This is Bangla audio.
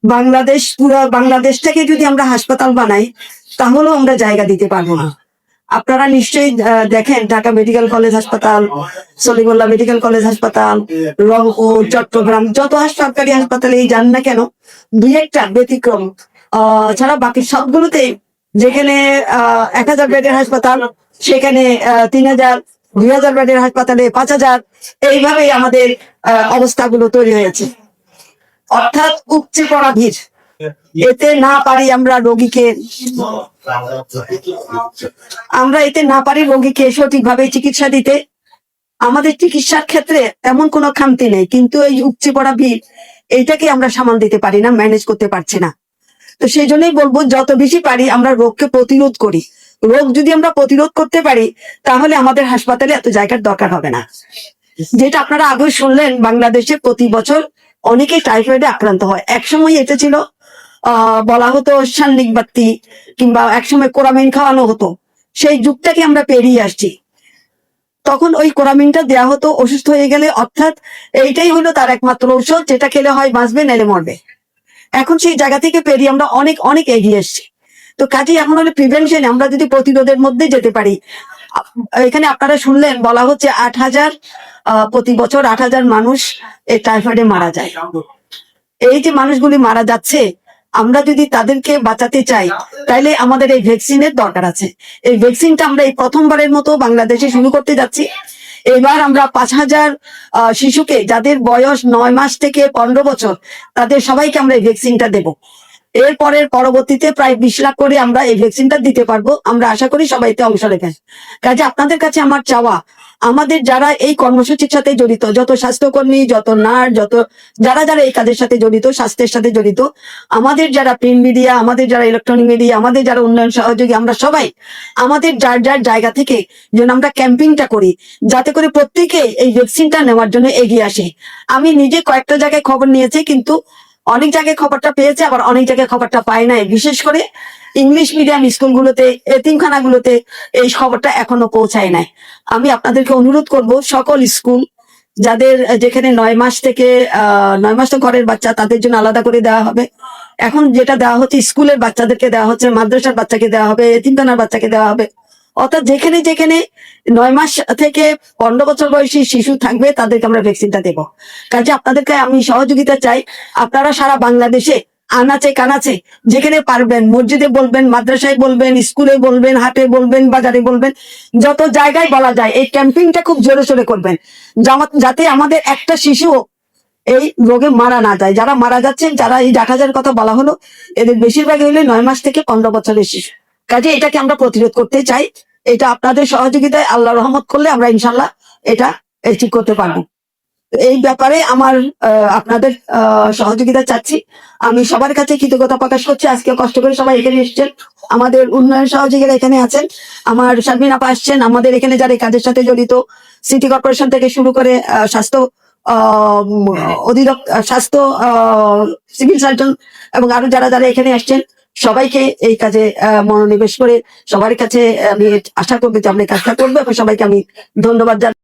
বাংলাদেশ, পুরো বাংলাদেশটাকে যদি আমরা হাসপাতাল বানাই তাহলেও আমরা জায়গা দিতে পারবো না। আপনারা নিশ্চয়ই দেখেন ঢাকা মেডিকেল কলেজ হাসপাতাল, সলিমুল্লাহ মেডিকেল কলেজ হাসপাতাল, রংপুর, চট্টগ্রাম, যত সরকারি হাসপাতালে যান না কেন, দুই একটা ব্যতিক্রম ছাড়া বাকি সবগুলোতে যেখানে 1000 বেডের হাসপাতাল সেখানে 3000, 2000 বেডের হাসপাতালে 5000, এইভাবেই আমাদের অবস্থাগুলো তৈরি হয়েছে। অর্থাৎ উপচে পড়া ভিড়। এতে না পারি আমরা রোগীকে সঠিকভাবে চিকিৎসা দিতে। আমাদের চিকিৎসার ক্ষেত্রে তেমন কোনো খামতি নেই, কিন্তু এই উপচে পড়া ভিড় এইটাকে আমরা সামাল দিতে পারি না, ম্যানেজ করতে পারছি না। তো সেই জন্যই বলবো যত বেশি পারি আমরা রোগকে প্রতিরোধ করি। রোগ যদি আমরা প্রতিরোধ করতে পারি তাহলে আমাদের হাসপাতালে এত জায়গার দরকার হবে না। যেটা আপনারা আগে শুনলেন, বাংলাদেশে প্রতি বছর অনেকেই টাইফয়েডে আক্রান্ত হয়। একসময় এটা ছিল বলা হতো সান্নিক বাত্তি, কিংবা একসময় কোরামিন খাওয়ানো হতো। সেই যুগটাকে আমরা পেরিয়ে আসছি। তখন ওই কোরামিনটা দেয়া হতো অসুস্থ হয়ে গেলে, অর্থাৎ এইটাই হলো তার একমাত্র ঔষধ, যেটা খেলে হয় বাঁচবে নাইলে মরবে। এখন সেই জায়গা থেকে পেরিয়ে আমরা অনেক অনেক এগিয়ে এসছি। তো কাজে এখন হলো প্রিভেনশন, আমরা যদি প্রতিরোধের মধ্যে যেতে পারি। এখানে আপনারা শুনলেন বলা হচ্ছে 8000 প্রতি বছর 8000 মানুষ এই টাইফয়েডে মারা যায়। এই যে মানুষগুলি মারা যাচ্ছে, আমরা যদি তাদেরকে বাঁচাতে চাই তাহলে আমাদের এই ভ্যাকসিনের দরকার আছে। এই ভ্যাকসিনটা আমরা এই প্রথমবারের মতো বাংলাদেশে শুরু করতে যাচ্ছি। এবার আমরা 5000 শিশুকে, যাদের বয়স 9 মাস থেকে 15 বছর, তাদের সবাইকে আমরা এই ভ্যাকসিনটা দেব। এরপরের পরবর্তীতে প্রায় 20 লাখ করে আমরা এই ভ্যাকসিনটা দিতে পারবো। আমরা আশা করি সবাইতে অংশ নেবেন। কাজে আপনাদের কাছে আমার চাওয়া, আমাদের যারা এই কর্মসূচির সাথে জড়িত, যত স্বাস্থ্যকর্মী, যত নার্স, যত যারা যারা এই কাজের সাথে জড়িত, স্বাস্থ্যের সাথে জড়িত, আমাদের যারা প্রিন্ট মিডিয়া, আমাদের যারা ইলেকট্রনিক মিডিয়া, আমাদের যারা উন্নয়ন সহযোগী, আমরা সবাই আমাদের যার যার জায়গা থেকে যেন আমরা ক্যাম্পিংটা করি, যাতে করে প্রত্যেকে এই ভ্যাকসিনটা নেওয়ার জন্য এগিয়ে আসে। আমি নিজে কয়েকটা জায়গায় খবর নিয়েছি, কিন্তু অনেক জায়গায় খবরটা পেয়েছে, আবার অনেক জায়গায় খবরটা পায় নাই। বিশেষ করে ইংলিশ মিডিয়াম স্কুলগুলোতে, এতিমখানাগুলোতে এই খবরটা এখনো পৌঁছায় নাই। আমি আপনাদেরকে অনুরোধ করব, সকল স্কুল যাদের যেখানে 9 মাস থেকে 9 মাস তো ঘরের বাচ্চা, তাদের জন্য আলাদা করে দেওয়া হবে। এখন যেটা দেওয়া হচ্ছে স্কুলের বাচ্চাদেরকে দেওয়া হচ্ছে, মাদ্রাসার বাচ্চাকে দেওয়া হবে, এতিমখানার বাচ্চাকে দেওয়া হবে। অর্থাৎ যেখানে যেখানে 9 মাস থেকে 15 বছর বয়সী শিশু থাকবে তাদেরকে আমরা ভ্যাকসিনটা দেব। কাজে আপনাদেরকে আমি সহযোগিতা চাই। আপনারা সারা বাংলাদেশে আনাচে কানাচে যেখানে পারবেন, মসজিদে বলবেন, মাদ্রাসায় বলবেন, স্কুলে বলবেন, হাটে বলবেন, বাজারে বলবেন, যত জায়গায় বলা যায় এই ক্যাম্পিংটা খুব জোরে সোরে করবেন, যাতে আমাদের একটা শিশু এই রোগে মারা না যায়। যারা মারা যাচ্ছেন, যারা এই 8000 কথা বলা হলো, এদের বেশিরভাগই হলো 9 মাস থেকে 15 বছরের শিশু। কাজে এটাকে আমরা প্রতিরোধ করতে চাই। এটা আপনাদের সহযোগিতায়, আল্লাহ রহমত করলে আমরা ইনশাল্লাহ এটা ঠিক করতে পারবো। এই ব্যাপারে আমার আপনাদের সহযোগিতা চাচ্ছি। আমি সবার কাছে কৃতজ্ঞতা প্রকাশ করছি। আজকে কষ্ট করে সবাই এখানে এসেছেন, আমাদের উন্নয়ন সহযোগীরা এখানে আছেন, আমার শারমিন আপা আসছেন, আমাদের এখানে যারা এই কাজের সাথে জড়িত, সিটি কর্পোরেশন থেকে শুরু করে স্বাস্থ্য অধিদপ্তর, স্বাস্থ্য সিভিল সার্জন, এবং আরো যারা যারা এখানে আসছেন, সবাইকে এই কাজে মনোনিবেশ করে সবার কাছে আমি আশা করবো যে আপনি কাজটা করবো, এবং সবাইকে আমি ধন্যবাদ জানাই।